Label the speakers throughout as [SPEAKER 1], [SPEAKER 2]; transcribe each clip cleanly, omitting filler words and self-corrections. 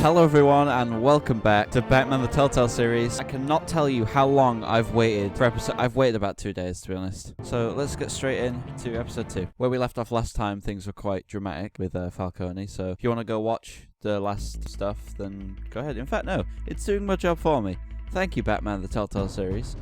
[SPEAKER 1] Hello everyone and welcome back to Batman the Telltale Series. I cannot tell you how long I've waited for episode. I've waited about 2 days to be honest. So let's get straight into episode 2. Where we left off last time, things were quite dramatic with Falcone. So if you want to go watch the last stuff, then go ahead. In fact, no, it's doing my job for me. Thank you, Batman the Telltale Series.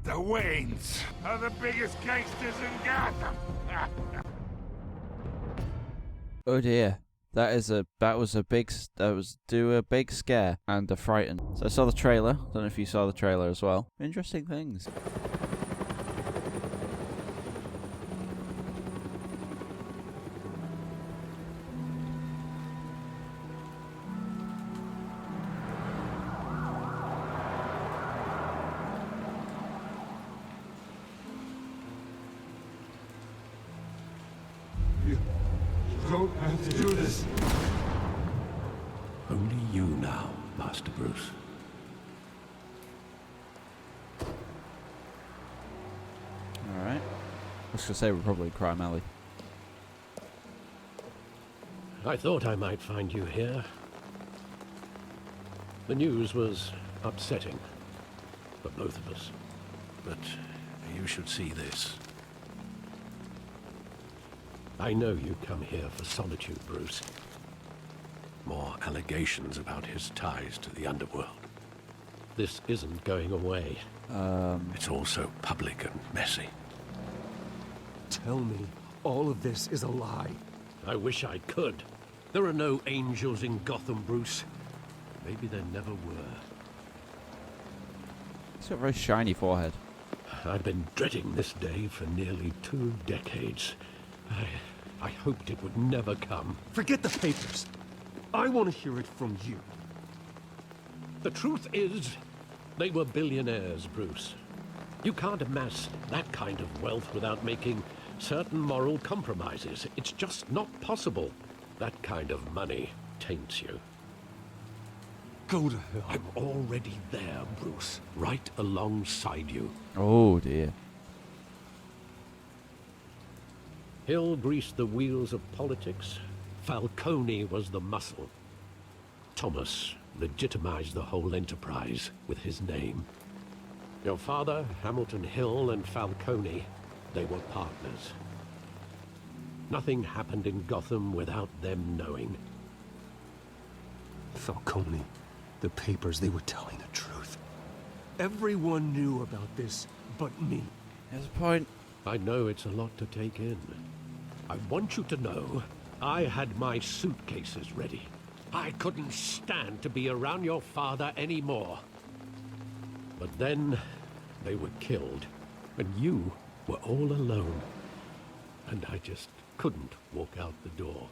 [SPEAKER 2] The Waynes are the biggest gangsters in Gotham.
[SPEAKER 1] Oh dear. That was a big scare and a frighten. So I saw the trailer. Don't know if you saw the trailer as well. Interesting things.
[SPEAKER 2] Don't have to do this.
[SPEAKER 3] Only you now, Master Bruce.
[SPEAKER 1] Alright. I was gonna say we're probably Crime Alley.
[SPEAKER 3] I thought I might find you here. The news was upsetting for both of us. But you should see this. I know you come here for solitude, Bruce. More allegations about his ties to the underworld. This isn't going away. It's also public and messy.
[SPEAKER 4] Tell me, all of this is a lie.
[SPEAKER 3] I wish I could. There are no angels in Gotham, Bruce. Maybe there never were.
[SPEAKER 1] He's got a very shiny forehead.
[SPEAKER 3] I've been dreading this day for nearly 2 decades. I hoped it would never come.
[SPEAKER 4] Forget the papers. I want to hear it from you.
[SPEAKER 3] The truth is, they were billionaires, Bruce. You can't amass that kind of wealth without making certain moral compromises. It's just not possible. That kind of money taints you.
[SPEAKER 4] Go to hell.
[SPEAKER 3] I'm already there, Bruce. Right alongside you.
[SPEAKER 1] Oh dear.
[SPEAKER 3] Hill greased the wheels of politics. Falcone was the muscle. Thomas legitimized the whole enterprise with his name. Your father, Hamilton Hill, and Falcone, they were partners. Nothing happened in Gotham without them knowing.
[SPEAKER 4] Falcone, the papers, they were telling the truth. Everyone knew about this but me.
[SPEAKER 1] There's a point.
[SPEAKER 3] I know it's a lot to take in. I want you to know, I had my suitcases ready. I couldn't stand to be around your father anymore. But then, they were killed, and you were all alone. And I just couldn't walk out the door.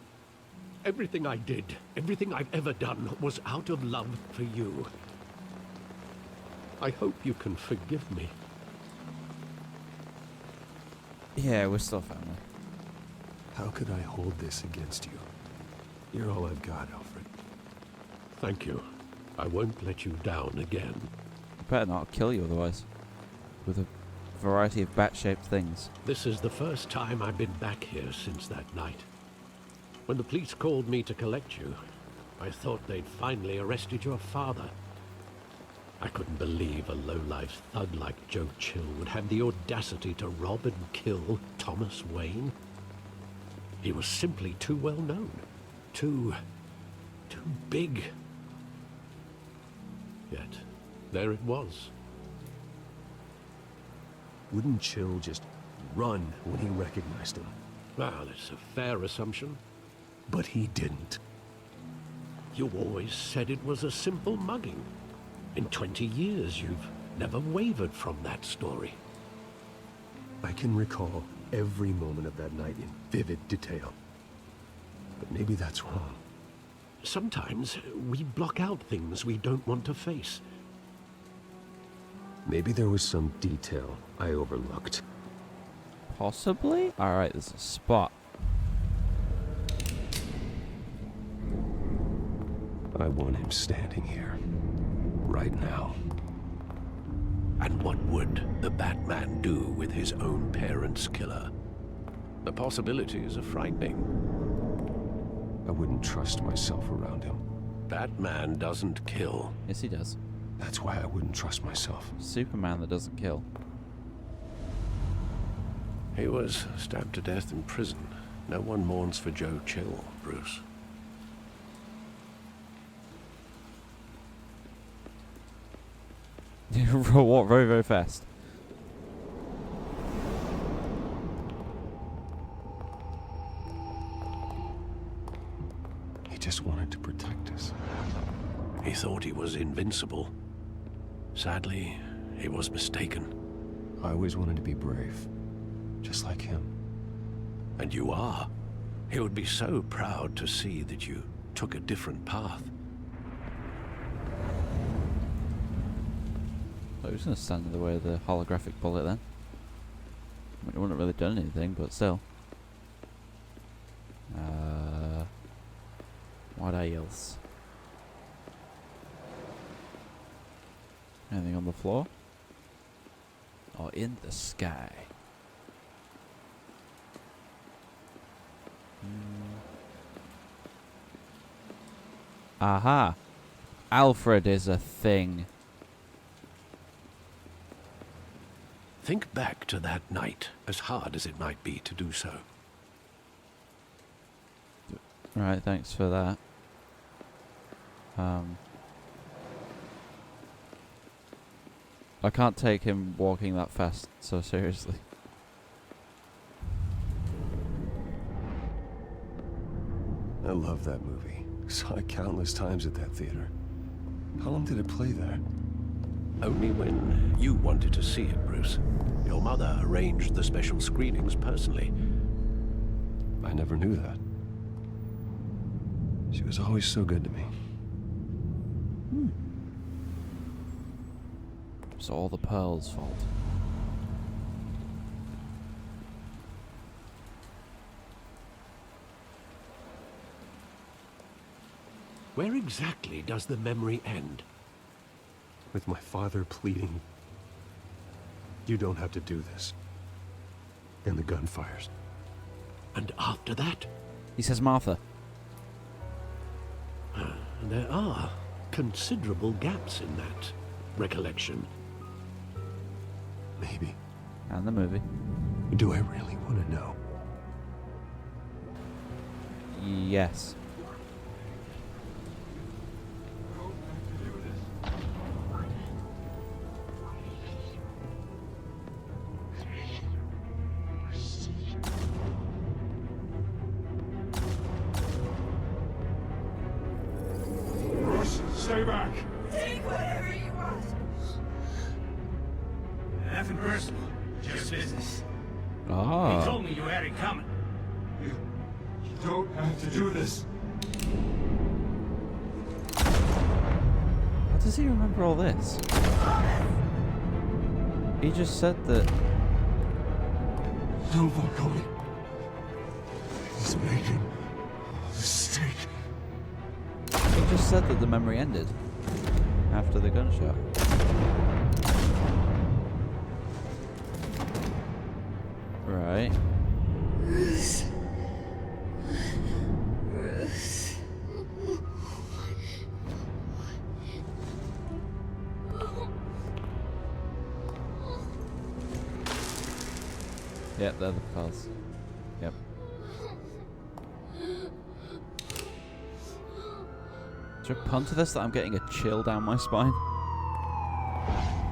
[SPEAKER 3] Everything I did, everything I've ever done, was out of love for you. I hope you can forgive me.
[SPEAKER 1] Yeah, we're still family.
[SPEAKER 4] How could I hold this against you? You're all I've got, Alfred.
[SPEAKER 3] Thank you. I won't let you down again.
[SPEAKER 1] I better not kill you otherwise. With a variety of bat-shaped things.
[SPEAKER 3] This is the first time I've been back here since that night. When the police called me to collect you, I thought they'd finally arrested your father. I couldn't believe a low-life thug like Joe Chill would have the audacity to rob and kill Thomas Wayne. He was simply too well known. Too big. Yet, there it was.
[SPEAKER 4] Wouldn't Chill just run when he recognized him?
[SPEAKER 3] Well, it's a fair assumption.
[SPEAKER 4] But he didn't.
[SPEAKER 3] You always said it was a simple mugging. In 20 years, you've never wavered from that story.
[SPEAKER 4] I can recall every moment of that night in vivid detail. But maybe that's wrong.
[SPEAKER 3] Sometimes we block out things we don't want to face.
[SPEAKER 4] Maybe there was some detail I overlooked.
[SPEAKER 1] Possibly? Alright, there's a spot.
[SPEAKER 4] I want him standing here. Right now.
[SPEAKER 3] And what would the Batman do with his own parents' killer? The possibilities are frightening.
[SPEAKER 4] I wouldn't trust myself around him.
[SPEAKER 3] Batman doesn't kill.
[SPEAKER 1] Yes, he does.
[SPEAKER 4] That's why I wouldn't trust myself.
[SPEAKER 1] Superman that doesn't kill.
[SPEAKER 3] He was stabbed to death in prison. No one mourns for Joe Chill, Bruce.
[SPEAKER 1] What? Very, very fast.
[SPEAKER 4] He just wanted to protect us.
[SPEAKER 3] He thought he was invincible. Sadly, he was mistaken.
[SPEAKER 4] I always wanted to be brave, just like him.
[SPEAKER 3] And you are. He would be so proud to see that you took a different path.
[SPEAKER 1] I was going to stand in the way of the holographic bullet then. I mean, it wouldn't have really done anything, but still. What else? Anything on the floor? Or in the sky? Aha! Alfred is a thing.
[SPEAKER 3] Think back to that night, as hard as it might be to do so.
[SPEAKER 1] Right, thanks for that. I can't take him walking that fast so seriously.
[SPEAKER 4] I love that movie. Saw it countless times at that theater. How long did it play there?
[SPEAKER 3] Only when you wanted to see it, Bruce. Your mother arranged the special screenings personally.
[SPEAKER 4] I never knew that. She was always so good to me.
[SPEAKER 1] It's all the Pearl's fault.
[SPEAKER 3] Where exactly does the memory end?
[SPEAKER 4] With my father pleading, "You don't have to do this." And the gun fires.
[SPEAKER 3] And after that?
[SPEAKER 1] He says Martha.
[SPEAKER 3] There are considerable gaps in that recollection.
[SPEAKER 4] Maybe.
[SPEAKER 1] And the movie.
[SPEAKER 4] Do I really want to know?
[SPEAKER 1] Yes.
[SPEAKER 2] Stay back.
[SPEAKER 5] Take whatever you want.
[SPEAKER 2] Nothing personal, just business. He
[SPEAKER 1] Ah.
[SPEAKER 2] told me you had it coming. You don't have to do this.
[SPEAKER 1] How does he remember all this? He just said that.
[SPEAKER 2] No, Falcone. He's making a mistake.
[SPEAKER 1] He just said that the memory ended after the gunshot. Right.
[SPEAKER 5] Bruce. Bruce.
[SPEAKER 1] Yep, they're the Pearls. Yep. Is there a pun to this that I'm getting a chill down my spine?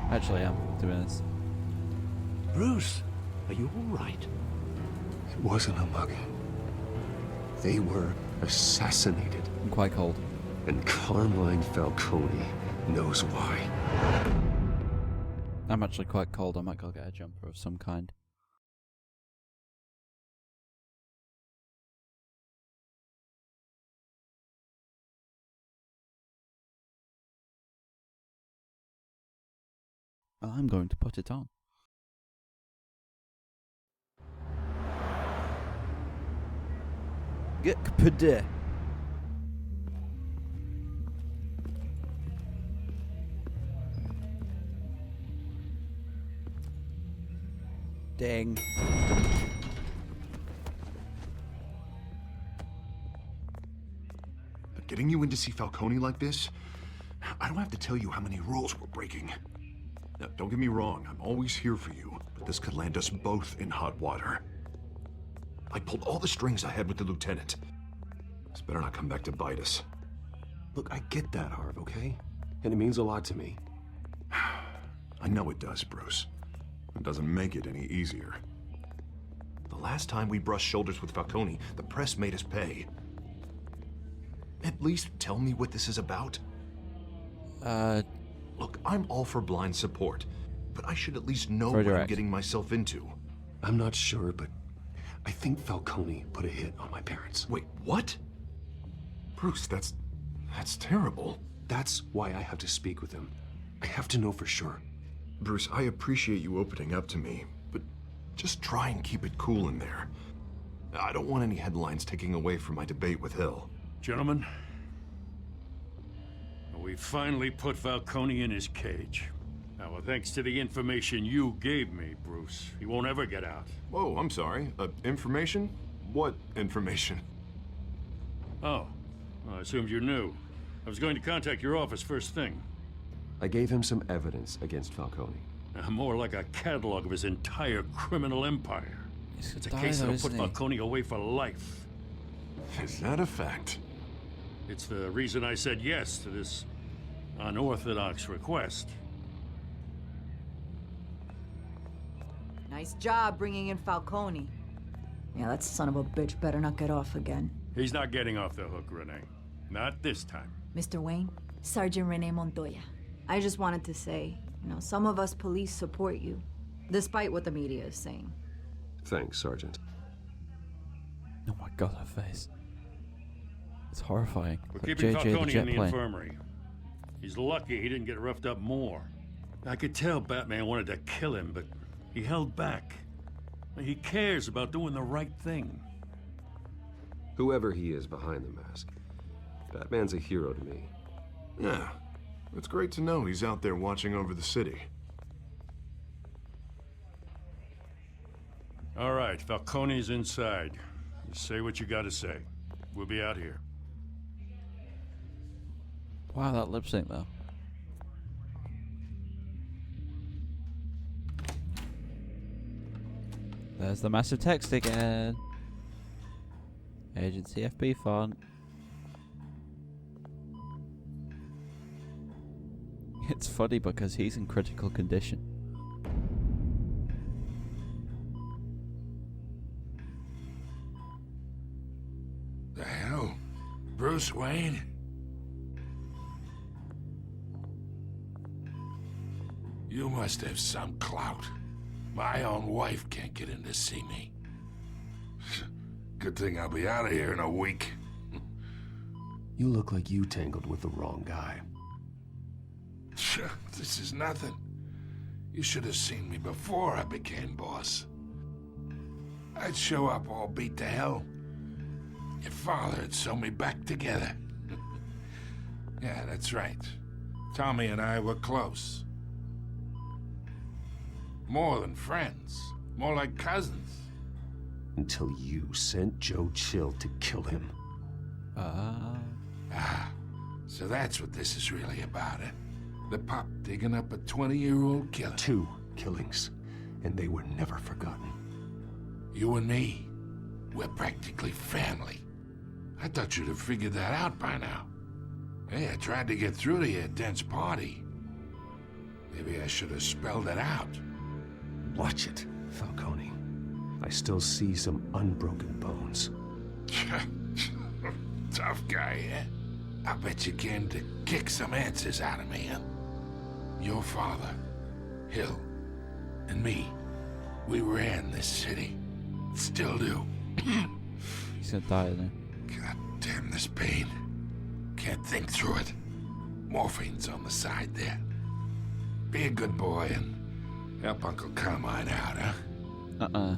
[SPEAKER 1] Actually, I am doing this.
[SPEAKER 3] Bruce, are you all right?
[SPEAKER 4] It wasn't a mugging. They were assassinated.
[SPEAKER 1] I'm quite cold.
[SPEAKER 4] And Carmine Falcone knows why.
[SPEAKER 1] I'm actually quite cold. I might go get a jumper of some kind. I'm going to put it on. Get kapade. Dang.
[SPEAKER 6] getting you in to see Falcone like this, I don't have to tell you how many rules we're breaking. Now, don't get me wrong, I'm always here for you, but this could land us both in hot water. I pulled all the strings I had with the lieutenant. This better not come back to bite us.
[SPEAKER 4] Look, I get that, Harv, okay? And it means a lot to me.
[SPEAKER 6] I know it does, Bruce. It doesn't make it any easier. The last time we brushed shoulders with Falcone, the press made us pay. At least tell me what this is about. Look, I'm all for blind support, but I should at least know what I'm getting myself into.
[SPEAKER 4] I'm not sure, but I think Falcone put a hit on my parents.
[SPEAKER 6] Wait, what? Bruce, that's terrible.
[SPEAKER 4] That's why I have to speak with him. I have to know for sure.
[SPEAKER 6] Bruce, I appreciate you opening up to me, but just try and keep it cool in there. I don't want any headlines taking away from my debate with Hill.
[SPEAKER 7] Gentlemen, we finally put Falcone in his cage. Now, thanks to the information you gave me, Bruce, he won't ever get out.
[SPEAKER 6] Whoa, I'm sorry. Information? What information?
[SPEAKER 7] Oh, well, I assumed you knew. I was going to contact your office first thing.
[SPEAKER 4] I gave him some evidence against Falcone.
[SPEAKER 7] More like a catalog of his entire criminal empire. It's a case that'll put Falcone away for life.
[SPEAKER 6] Is that a fact?
[SPEAKER 7] It's the reason I said yes to this unorthodox request.
[SPEAKER 8] Nice job bringing in Falcone. Yeah, that son of a bitch better not get off again.
[SPEAKER 7] He's not getting off the hook, Renee. Not this time.
[SPEAKER 8] Mr. Wayne, Sergeant Renee Montoya. I just wanted to say, some of us police support you, despite what the media is saying.
[SPEAKER 4] Thanks, Sergeant.
[SPEAKER 1] Oh my god, her face. It's horrifying.
[SPEAKER 7] We're
[SPEAKER 1] Like
[SPEAKER 7] keeping
[SPEAKER 1] JJ
[SPEAKER 7] Falcone
[SPEAKER 1] the
[SPEAKER 7] in the
[SPEAKER 1] jet plane.
[SPEAKER 7] infirmary. He's lucky he didn't get roughed up more. I could tell Batman wanted to kill him, but he held back. He cares about doing the right thing.
[SPEAKER 4] Whoever he is behind the mask, Batman's a hero to me.
[SPEAKER 6] Yeah, it's great to know he's out there watching over the city.
[SPEAKER 7] All right, Falcone's inside. You say what you gotta say. We'll be out here.
[SPEAKER 1] Wow, that lip sync though. There's the massive text again. Agency FB font. It's funny because he's in critical condition.
[SPEAKER 9] The hell? Bruce Wayne? You must have some clout. My own wife can't get in to see me. Good thing I'll be out of here in a week.
[SPEAKER 4] You look like you tangled with the wrong guy.
[SPEAKER 9] This is nothing. You should have seen me before I became boss. I'd show up all beat to hell. Your father had sewn me back together. Yeah, that's right. Tommy and I were close. More than friends. More like cousins.
[SPEAKER 4] Until you sent Joe Chill to kill him.
[SPEAKER 9] So that's what this is really about, eh? The pop digging up a 20-year-old killer.
[SPEAKER 4] 2 killings, and they were never forgotten.
[SPEAKER 9] You and me, we're practically family. I thought you'd have figured that out by now. Hey, I tried to get through to your dense party. Maybe I should have spelled it out.
[SPEAKER 4] Watch it, Falcone. I still see some unbroken bones.
[SPEAKER 9] Tough guy, eh? I bet you came to kick some answers out of me, huh? Your father, Hill, and me, we ran this city. Still do.
[SPEAKER 1] He's gonna die, isn't he?
[SPEAKER 9] God damn this pain. Can't think through it. Morphine's on the side there. Be a good boy and help Uncle Carmine out, huh?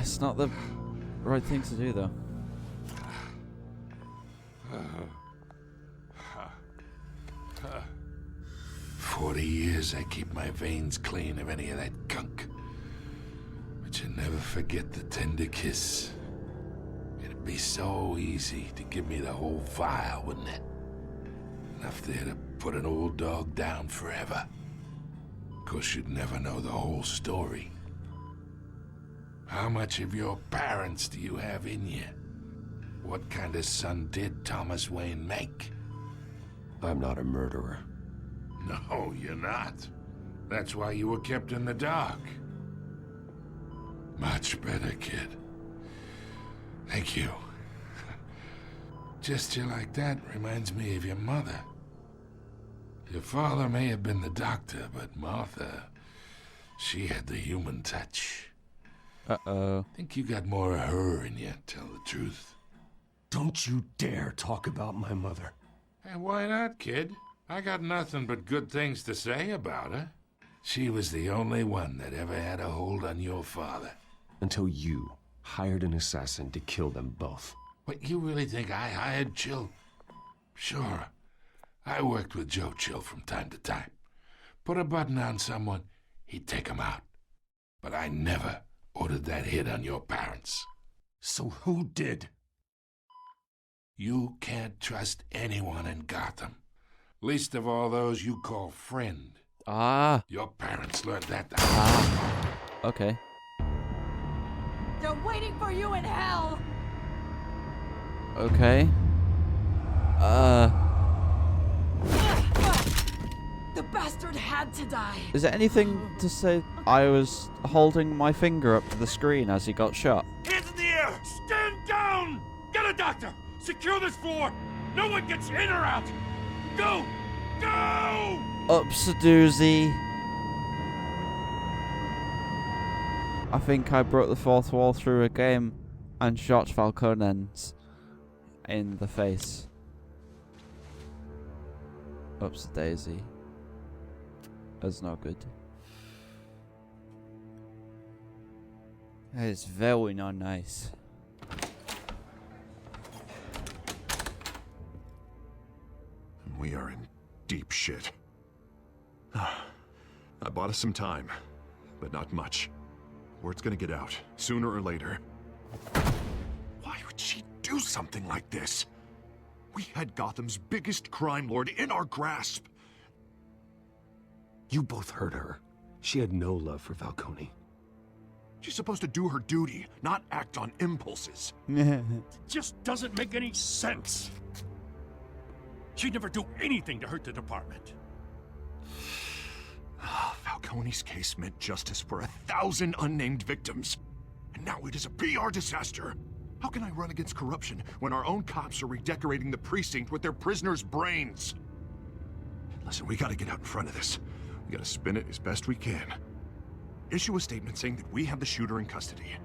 [SPEAKER 1] It's not the right thing to do, though.
[SPEAKER 9] 40 years I keep my veins clean of any of that gunk. But you never forget the tender kiss. It'd be so easy to give me the whole vial, wouldn't it? Enough there to put an old dog down forever. Of course, you'd never know the whole story. How much of your parents do you have in you? What kind of son did Thomas Wayne make?
[SPEAKER 4] I'm not a murderer.
[SPEAKER 9] No, you're not. That's why you were kept in the dark. Much better, kid. Thank you. Gesture like that reminds me of your mother. Your father may have been the doctor, but Martha, she had the human touch.
[SPEAKER 1] Uh-oh.
[SPEAKER 9] Think you got more of her in you, tell the truth.
[SPEAKER 4] Don't you dare talk about my mother.
[SPEAKER 9] Hey, why not, kid? I got nothing but good things to say about her. She was the only one that ever had a hold on your father.
[SPEAKER 4] Until you hired an assassin to kill them both.
[SPEAKER 9] What, you really think I hired Chill? Sure. I worked with Joe Chill from time to time. Put a button on someone, he'd take him out. But I never ordered that hit on your parents.
[SPEAKER 4] So who did?
[SPEAKER 9] You can't trust anyone in Gotham. Least of all those you call friend.
[SPEAKER 1] Ah.
[SPEAKER 9] Your parents learned that.
[SPEAKER 1] Okay.
[SPEAKER 8] They're waiting for you in hell!
[SPEAKER 1] Okay.
[SPEAKER 8] The bastard had to die.
[SPEAKER 1] Is there anything to say? I was holding my finger up to the screen as he got shot.
[SPEAKER 7] Hands in the air! Stand down! Get a doctor! Secure this floor! No one gets in or out! Go! Go!
[SPEAKER 1] Ups a doozy. I think I broke the fourth wall through a game and shot Falcone in the face. Ups a daisy. That's not good. That is very not nice.
[SPEAKER 6] We are in deep shit. I bought us some time, but not much. Word's gonna get out, sooner or later. Why would she do something like this? We had Gotham's biggest crime lord in our grasp.
[SPEAKER 4] You both hurt her. She had no love for Falcone.
[SPEAKER 6] She's supposed to do her duty, not act on impulses.
[SPEAKER 7] Just doesn't make any sense. She'd never do anything to hurt the department.
[SPEAKER 6] Falcone's case meant justice for 1,000 unnamed victims. And now it is a PR disaster. How can I run against corruption when our own cops are redecorating the precinct with their prisoners' brains? Listen, we gotta get out in front of this. We gotta spin it as best we can. Issue a statement saying that we have the shooter in custody.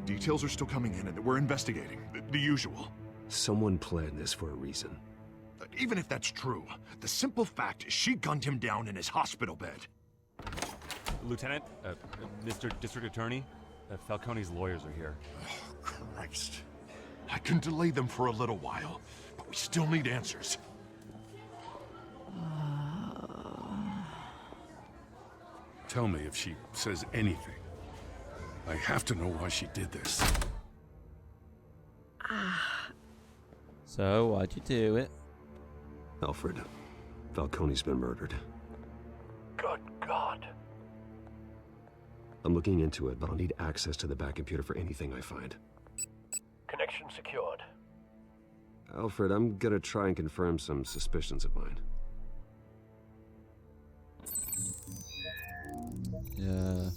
[SPEAKER 6] Details are still coming in and that we're investigating. The usual.
[SPEAKER 4] Someone planned this for a reason.
[SPEAKER 6] Even if that's true, the simple fact is she gunned him down in his hospital bed.
[SPEAKER 10] Lieutenant, Mr. District Attorney, Falcone's lawyers are here.
[SPEAKER 6] Oh, Christ. I can delay them for a little while, but we still need answers.
[SPEAKER 9] Tell me if she says anything. I have to know why she did this.
[SPEAKER 1] So, why'd you do it?
[SPEAKER 4] Alfred, Falcone's been murdered.
[SPEAKER 3] Good God.
[SPEAKER 4] I'm looking into it, but I'll need access to the back computer for anything I find.
[SPEAKER 3] Connection secured.
[SPEAKER 4] Alfred, I'm gonna try and confirm some suspicions of mine.
[SPEAKER 1] Yeah.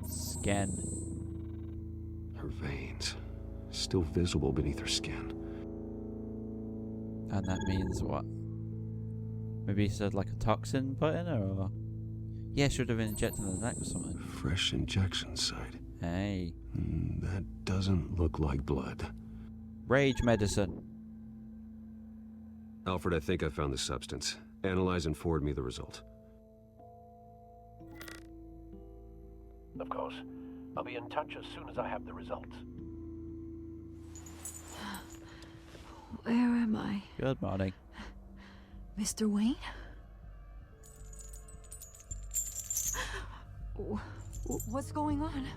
[SPEAKER 1] Scan.
[SPEAKER 4] Her veins, still visible beneath her skin.
[SPEAKER 1] And that means what? Maybe he said like a toxin button or... Yeah, should have been injected in the neck or something.
[SPEAKER 4] Fresh injection site.
[SPEAKER 1] Hey.
[SPEAKER 4] That doesn't look like blood.
[SPEAKER 1] Rage medicine.
[SPEAKER 4] Alfred, I think I found the substance. Analyze and forward me the result.
[SPEAKER 3] Of course. I'll be in touch as soon as I have the results.
[SPEAKER 8] Where am I?
[SPEAKER 1] Good morning.
[SPEAKER 8] Mr. Wayne? What's going on?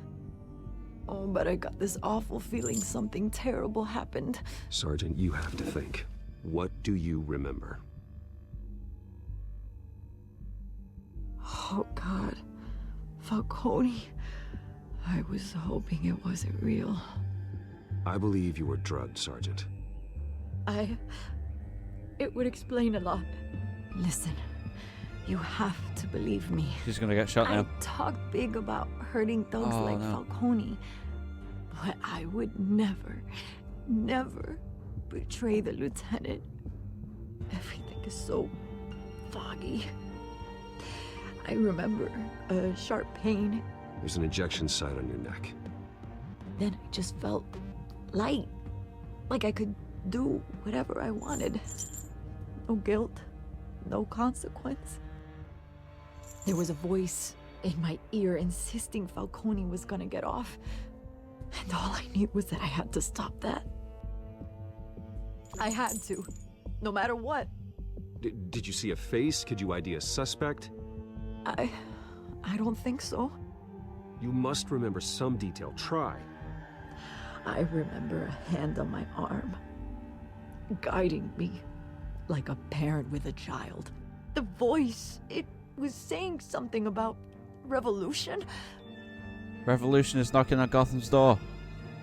[SPEAKER 8] Oh, but I got this awful feeling something terrible happened.
[SPEAKER 4] Sergeant, you have to think. What do you remember?
[SPEAKER 8] Oh, God. Falcone. I was hoping it wasn't real.
[SPEAKER 4] I believe you were drugged, Sergeant.
[SPEAKER 8] It would explain a lot. Listen, you have to believe me.
[SPEAKER 1] She's gonna get shot now.
[SPEAKER 8] I talk big about hurting thugs like Falcone, but I would never, never betray the lieutenant. Everything is so foggy. I remember a sharp pain.
[SPEAKER 4] There's an injection site on your neck.
[SPEAKER 8] Then I just felt light, like I could do whatever I wanted. No guilt, no consequence. There was a voice in my ear insisting Falcone was gonna get off. And all I knew was that I had to stop that. I had to, no matter what.
[SPEAKER 4] Did you see a face? Could you ID a suspect?
[SPEAKER 8] I don't think so.
[SPEAKER 4] You must remember some detail. Try.
[SPEAKER 8] I remember a hand on my arm, guiding me like a parent with a child. The voice, it was saying something about revolution.
[SPEAKER 1] Revolution is knocking on Gotham's door.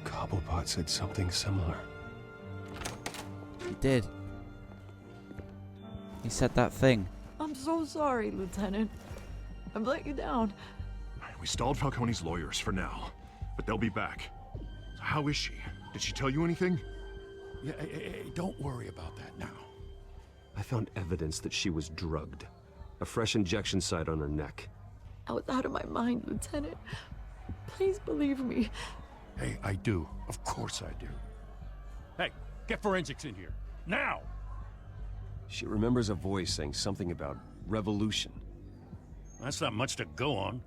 [SPEAKER 4] Cobblepot said something similar.
[SPEAKER 1] He did. He said that thing.
[SPEAKER 8] I'm so sorry, Lieutenant. I've let you down.
[SPEAKER 6] We stalled Falcone's lawyers for now, but they'll be back. How is she? Did she tell you anything?
[SPEAKER 7] Yeah, hey, don't worry about that now.
[SPEAKER 4] I found evidence that she was drugged. A fresh injection site on her neck.
[SPEAKER 8] I was out of my mind, Lieutenant. Please believe me.
[SPEAKER 7] Hey, I do. Of course I do. Hey, get forensics in here. Now!
[SPEAKER 4] She remembers a voice saying something about revolution.
[SPEAKER 7] That's not much to go on.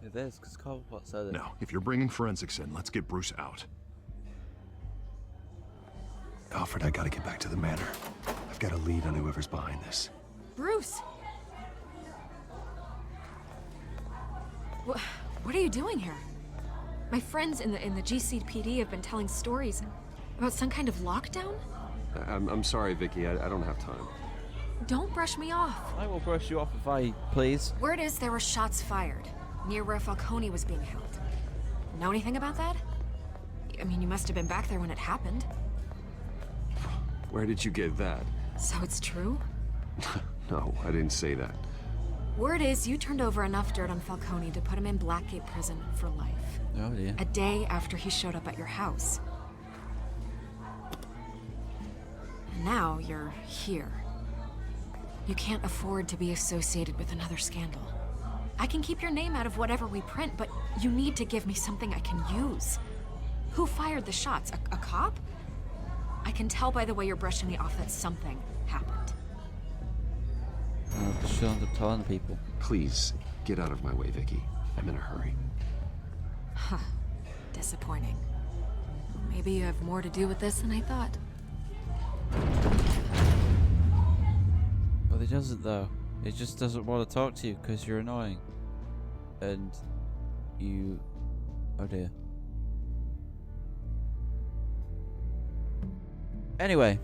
[SPEAKER 1] It is, because Cobblepot said it.
[SPEAKER 6] Now, if you're bringing forensics in, let's get Bruce out.
[SPEAKER 4] Alfred, I gotta get back to the manor. I've got a lead on whoever's behind this.
[SPEAKER 11] Bruce! What are you doing here? My friends in the GCPD have been telling stories about some kind of lockdown?
[SPEAKER 4] I'm sorry, Vicky. I don't have time.
[SPEAKER 11] Don't brush me off.
[SPEAKER 1] I will brush you off if I please.
[SPEAKER 11] Word is there were shots fired near where Falcone was being held. Know anything about that? I mean, you must have been back there when it happened.
[SPEAKER 4] Where did you get that?
[SPEAKER 11] So it's true?
[SPEAKER 4] No, I didn't say that.
[SPEAKER 11] Word is you turned over enough dirt on Falcone to put him in Blackgate Prison for life.
[SPEAKER 1] Oh dear.
[SPEAKER 11] A day after he showed up at your house. And now you're here. You can't afford to be associated with another scandal. I can keep your name out of whatever we print, but you need to give me something I can use. Who fired the shots? A cop? I can tell by the way you're brushing me off that something happened.
[SPEAKER 1] Because she'll end up telling people.
[SPEAKER 4] Please, get out of my way, Vicky. I'm in a hurry.
[SPEAKER 11] Huh. Disappointing. Maybe you have more to do with this than I thought.
[SPEAKER 1] Well, he doesn't, though. He just doesn't want to talk to you because you're annoying. And you... Oh dear. Anyway,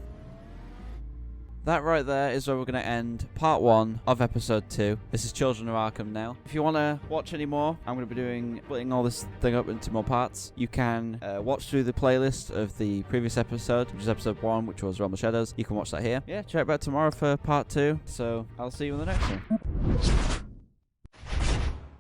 [SPEAKER 1] that right there is where we're going to end part 1 of episode 2. This is Children of Arkham now. If you want to watch any more, I'm going to be splitting all this thing up into more parts. You can watch through the playlist of the previous episode, which is episode 1, which was Realm of Shadows. You can watch that here. Yeah, check back tomorrow for part 2. So I'll see you in the next one.